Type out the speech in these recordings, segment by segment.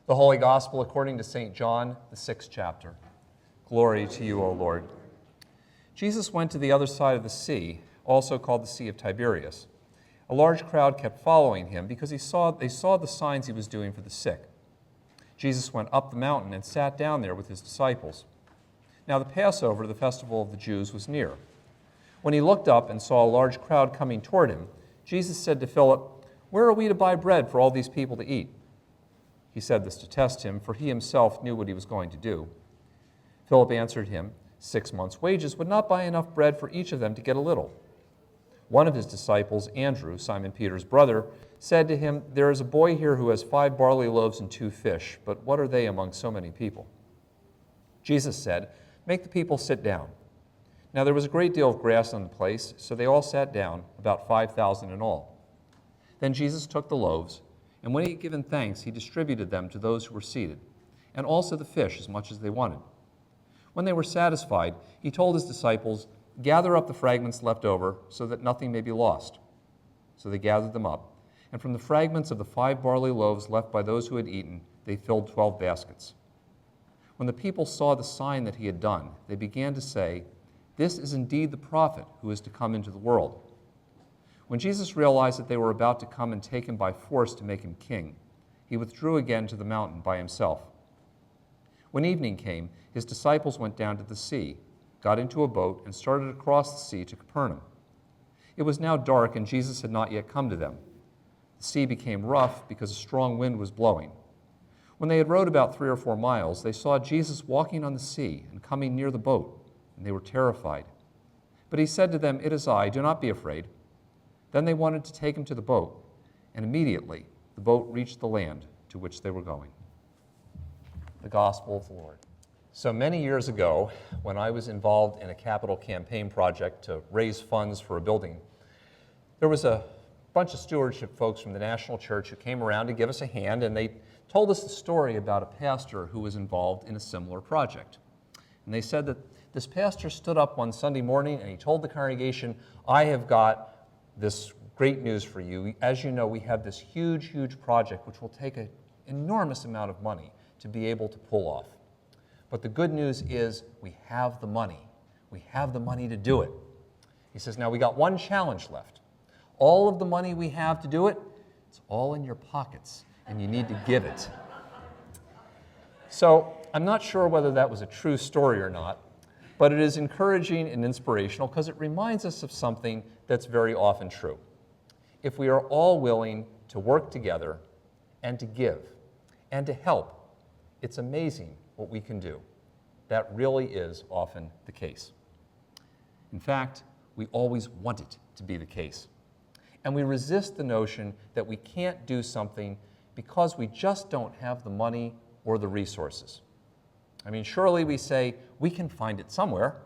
The Holy Gospel according to St. John, the 6th chapter. Glory to you, O Lord. Jesus went to the other side of the sea, also called the Sea of Tiberias. A large crowd kept following him because they saw the signs he was doing for the sick. Jesus went up the mountain and sat down there with his disciples. Now the Passover, the festival of the Jews, was near. When he looked up and saw a large crowd coming toward him, Jesus said to Philip, "Where are we to buy bread for all these people to eat?" He said this to test him, for he himself knew what he was going to do. Philip answered him, 6 months' wages would not buy enough bread for each of them to get a little. One of his disciples, Andrew, Simon Peter's brother, said to him, "There is a boy here who has 5 barley loaves and 2 fish, but what are they among so many people?" Jesus said, "Make the people sit down." Now there was a great deal of grass on the place, so they all sat down, about 5,000 in all. Then Jesus took the loaves, and when he had given thanks, he distributed them to those who were seated, and also the fish as much as they wanted. When they were satisfied, he told his disciples, "Gather up the fragments left over, so that nothing may be lost." So they gathered them up, and from the fragments of the 5 barley loaves left by those who had eaten, they filled 12 baskets. When the people saw the sign that he had done, they began to say, "This is indeed the prophet who is to come into the world." When Jesus realized that they were about to come and take him by force to make him king, he withdrew again to the mountain by himself. When evening came, his disciples went down to the sea, got into a boat, and started across the sea to Capernaum. It was now dark, and Jesus had not yet come to them. The sea became rough because a strong wind was blowing. When they had rowed about 3 or 4 miles, they saw Jesus walking on the sea and coming near the boat, and they were terrified. But he said to them, "It is I, do not be afraid." Then they wanted to take him to the boat, and immediately the boat reached the land to which they were going. The Gospel of the Lord. So many years ago, when I was involved in a capital campaign project to raise funds for a building, there was a bunch of stewardship folks from the National Church who came around to give us a hand, and they told us the story about a pastor who was involved in a similar project. And they said that this pastor stood up one Sunday morning and he told the congregation, "I have got this great news for you. As you know, we have this huge project which will take an enormous amount of money to be able to pull off. But the good news is we have the money. We have the money to do it." He says, "Now we got one challenge left. All of the money we have to do it, it's all in your pockets, and you need to give it." So I'm not sure whether that was a true story or not, but it is encouraging and inspirational because it reminds us of something that's very often true. If we are all willing to work together and to give and to help, it's amazing what we can do. That really is often the case. In fact, we always want it to be the case. And we resist the notion that we can't do something because we just don't have the money or the resources. I mean, surely we say, we can find it somewhere,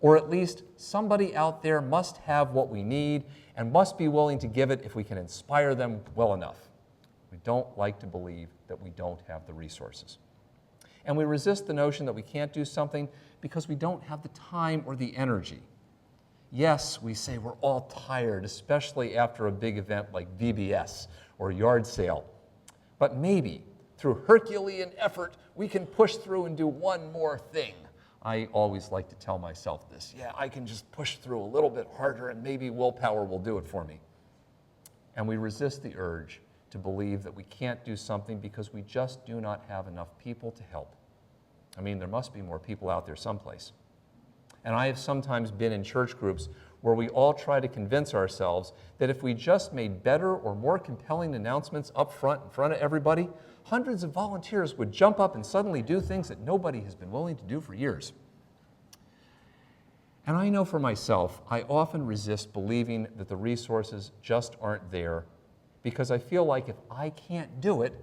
or at least somebody out there must have what we need and must be willing to give it if we can inspire them well enough. We don't like to believe that we don't have the resources. And we resist the notion that we can't do something because we don't have the time or the energy. Yes, we say we're all tired, especially after a big event like VBS or yard sale. But maybe through Herculean effort, we can push through and do one more thing. I always like to tell myself this. Yeah, I can just push through a little bit harder and maybe willpower will do it for me. And we resist the urge to believe that we can't do something because we just do not have enough people to help. I mean, there must be more people out there someplace. And I have sometimes been in church groups where we all try to convince ourselves that if we just made better or more compelling announcements up front in front of everybody, hundreds of volunteers would jump up and suddenly do things that nobody has been willing to do for years. And I know for myself, I often resist believing that the resources just aren't there because I feel like if I can't do it,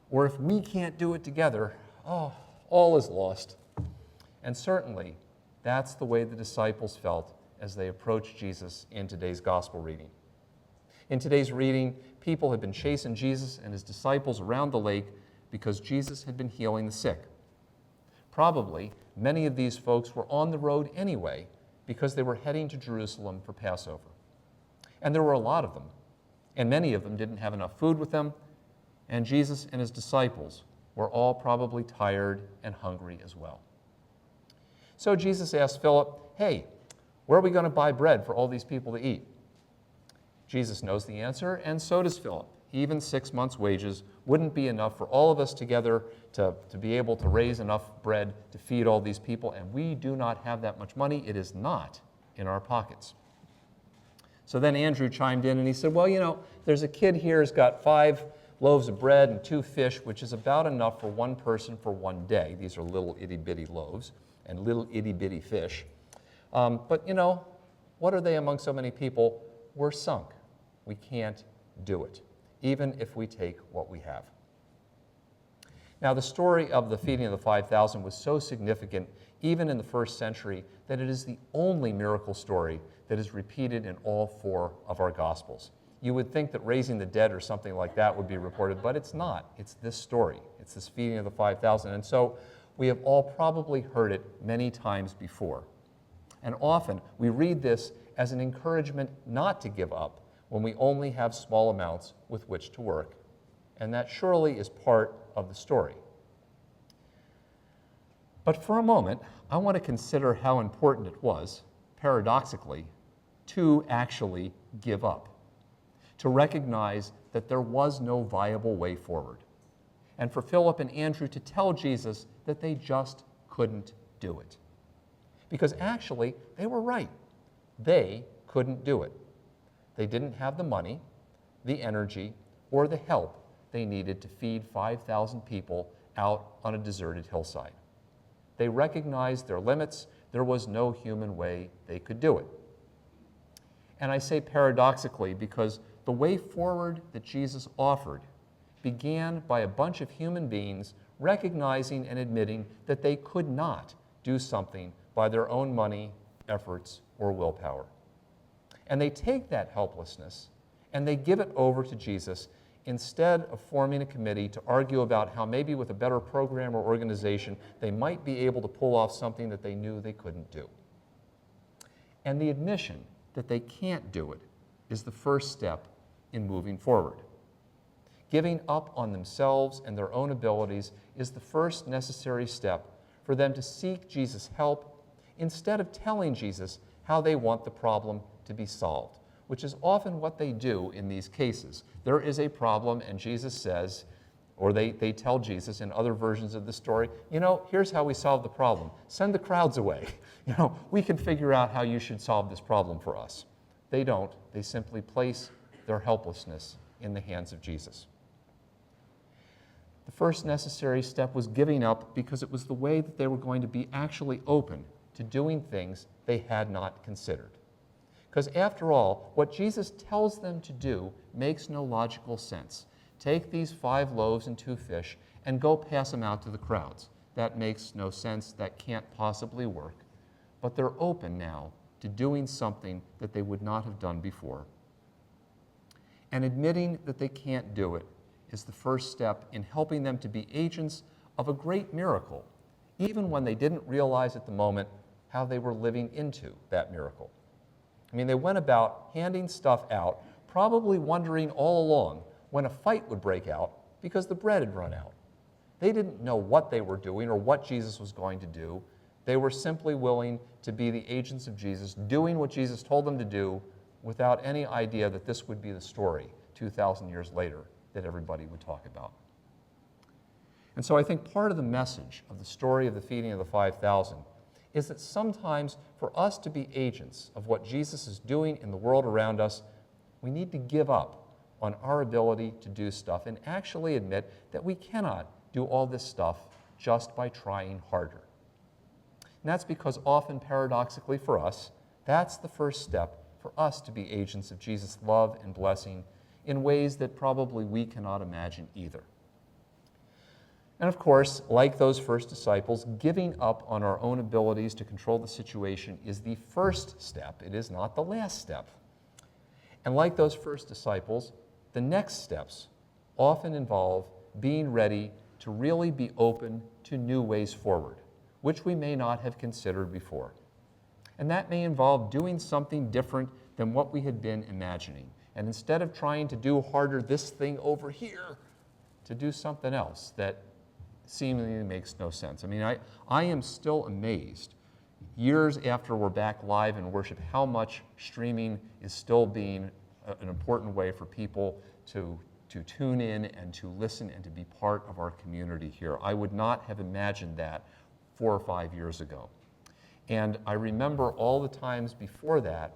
or if we can't do it together, all is lost. And certainly, that's the way the disciples felt as they approached Jesus in today's gospel reading. In today's reading, people had been chasing Jesus and his disciples around the lake because Jesus had been healing the sick. Probably, many of these folks were on the road anyway because they were heading to Jerusalem for Passover. And there were a lot of them, and many of them didn't have enough food with them, and Jesus and his disciples were all probably tired and hungry as well. So Jesus asked Philip, hey, where are we going to buy bread for all these people to eat? Jesus knows the answer, and so does Philip. Even 6 months' wages wouldn't be enough for all of us together to be able to raise enough bread to feed all these people, and we do not have that much money. It is not in our pockets. So then Andrew chimed in and he said, well, there's a kid here who's got 5 loaves of bread and 2 fish, which is about enough for one person for one day. These are little itty-bitty loaves and little itty-bitty fish. But what are they among so many people? We're sunk. We can't do it, even if we take what we have. Now, the story of the feeding of the 5,000 was so significant, even in the first century, that it is the only miracle story that is repeated in all 4 of our Gospels. You would think that raising the dead or something like that would be reported, but it's not. It's this story. It's this feeding of the 5,000. And so we have all probably heard it many times before. And often we read this as an encouragement not to give up when we only have small amounts with which to work. And that surely is part of the story. But for a moment, I want to consider how important it was, paradoxically, to actually give up, to recognize that there was no viable way forward, and for Philip and Andrew to tell Jesus that they just couldn't do it. Because actually, they were right. They couldn't do it. They didn't have the money, the energy, or the help they needed to feed 5,000 people out on a deserted hillside. They recognized their limits. There was no human way they could do it. And I say paradoxically because the way forward that Jesus offered began by a bunch of human beings recognizing and admitting that they could not do something by their own money, efforts, or willpower. And they take that helplessness and they give it over to Jesus instead of forming a committee to argue about how maybe with a better program or organization they might be able to pull off something that they knew they couldn't do. And the admission that they can't do it is the first step in moving forward. Giving up on themselves and their own abilities is the first necessary step for them to seek Jesus' help instead of telling Jesus how they want the problem to be solved, which is often what they do in these cases. There is a problem, and Jesus says, or they tell Jesus in other versions of the story, here's how we solve the problem. Send the crowds away. We can figure out how you should solve this problem for us. They don't. They simply place their helplessness in the hands of Jesus. The first necessary step was giving up because it was the way that they were going to be actually open to doing things they had not considered. Because after all, what Jesus tells them to do makes no logical sense. Take these 5 loaves and 2 fish and go pass them out to the crowds. That makes no sense. That can't possibly work. But they're open now to doing something that they would not have done before. And admitting that they can't do it is the first step in helping them to be agents of a great miracle, even when they didn't realize at the moment how they were living into that miracle. They went about handing stuff out, probably wondering all along when a fight would break out because the bread had run out. They didn't know what they were doing or what Jesus was going to do. They were simply willing to be the agents of Jesus, doing what Jesus told them to do without any idea that this would be the story 2,000 years later that everybody would talk about. And so I think part of the message of the story of the feeding of the 5,000 is that sometimes for us to be agents of what Jesus is doing in the world around us, we need to give up on our ability to do stuff and actually admit that we cannot do all this stuff just by trying harder. And that's because often, paradoxically for us, that's the first step for us to be agents of Jesus' love and blessing in ways that probably we cannot imagine either. And of course, like those first disciples, giving up on our own abilities to control the situation is the first step. It is not the last step. And like those first disciples, the next steps often involve being ready to really be open to new ways forward, which we may not have considered before. And that may involve doing something different than what we had been imagining. And instead of trying to do harder this thing over here, to do something else that seemingly makes no sense. I mean, I am still amazed, years after we're back live in worship, how much streaming is still being an important way for people to tune in and to listen and to be part of our community here. I would not have imagined that 4 or 5 years ago. And I remember all the times before that,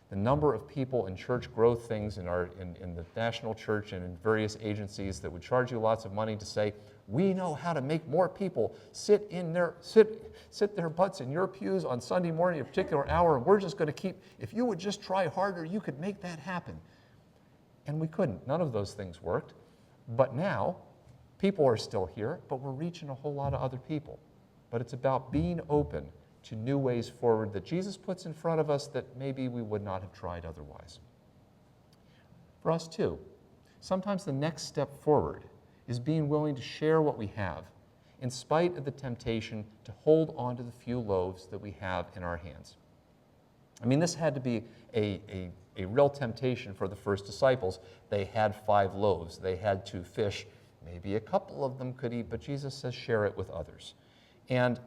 the number of people in church growth things in the national church and in various agencies that would charge you lots of money to say, we know how to make more people sit their butts in your pews on Sunday morning at a particular hour, and we're just going to keep, if you would just try harder, you could make that happen. And we couldn't. None of those things worked. But now, people are still here, but we're reaching a whole lot of other people. But it's about being open to new ways forward that Jesus puts in front of us that maybe we would not have tried otherwise. For us too, sometimes the next step forward is being willing to share what we have, in spite of the temptation to hold on to the few loaves that we have in our hands. I mean, this had to be a real temptation for the first disciples. They had 5 loaves. They had 2 fish. Maybe a couple of them could eat, but Jesus says share it with others. And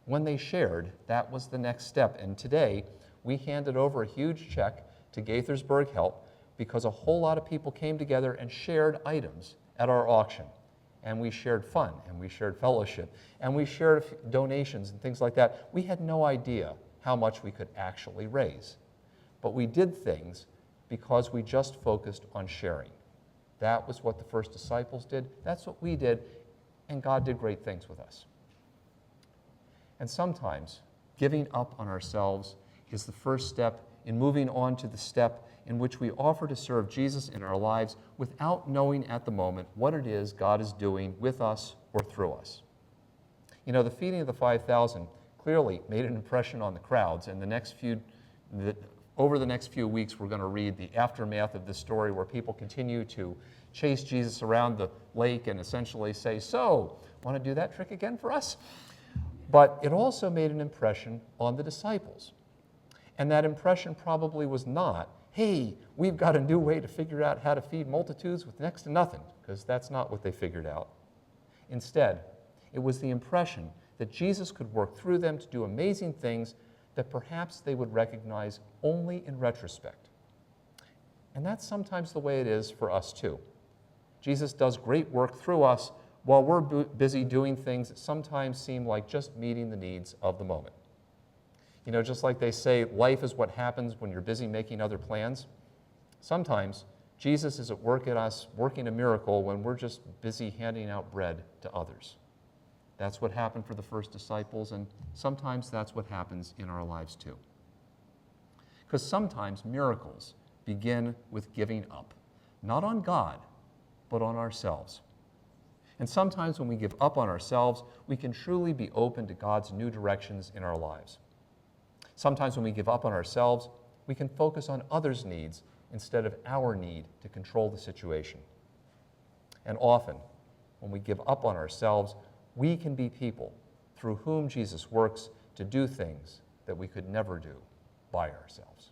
when they shared, that was the next step. And today, we handed over a huge check to Gaithersburg Help because a whole lot of people came together and shared items at our auction. And we shared fun, and we shared fellowship, and we shared donations and things like that. We had no idea how much we could actually raise. But we did things because we just focused on sharing. That was what the first disciples did. That's what we did, and God did great things with us. And sometimes giving up on ourselves is the first step in moving on to the step in which we offer to serve Jesus in our lives without knowing at the moment what it is God is doing with us or through us. You know, the feeding of the 5,000 clearly made an impression on the crowds, and over the next few weeks we're going to read the aftermath of this story where people continue to chase Jesus around the lake and essentially say, so, want to do that trick again for us? But it also made an impression on the disciples. And that impression probably was not, hey, we've got a new way to figure out how to feed multitudes with next to nothing, because that's not what they figured out. Instead, it was the impression that Jesus could work through them to do amazing things that perhaps they would recognize only in retrospect. And that's sometimes the way it is for us too. Jesus does great work through us while we're busy doing things that sometimes seem like just meeting the needs of the moment. You know, just like they say, life is what happens when you're busy making other plans. Sometimes Jesus is at work in us, working a miracle when we're just busy handing out bread to others. That's what happened for the first disciples, and sometimes that's what happens in our lives too. Because sometimes miracles begin with giving up, not on God, but on ourselves. And sometimes when we give up on ourselves, we can truly be open to God's new directions in our lives. Sometimes when we give up on ourselves, we can focus on others' needs instead of our need to control the situation. And often, when we give up on ourselves, we can be people through whom Jesus works to do things that we could never do by ourselves.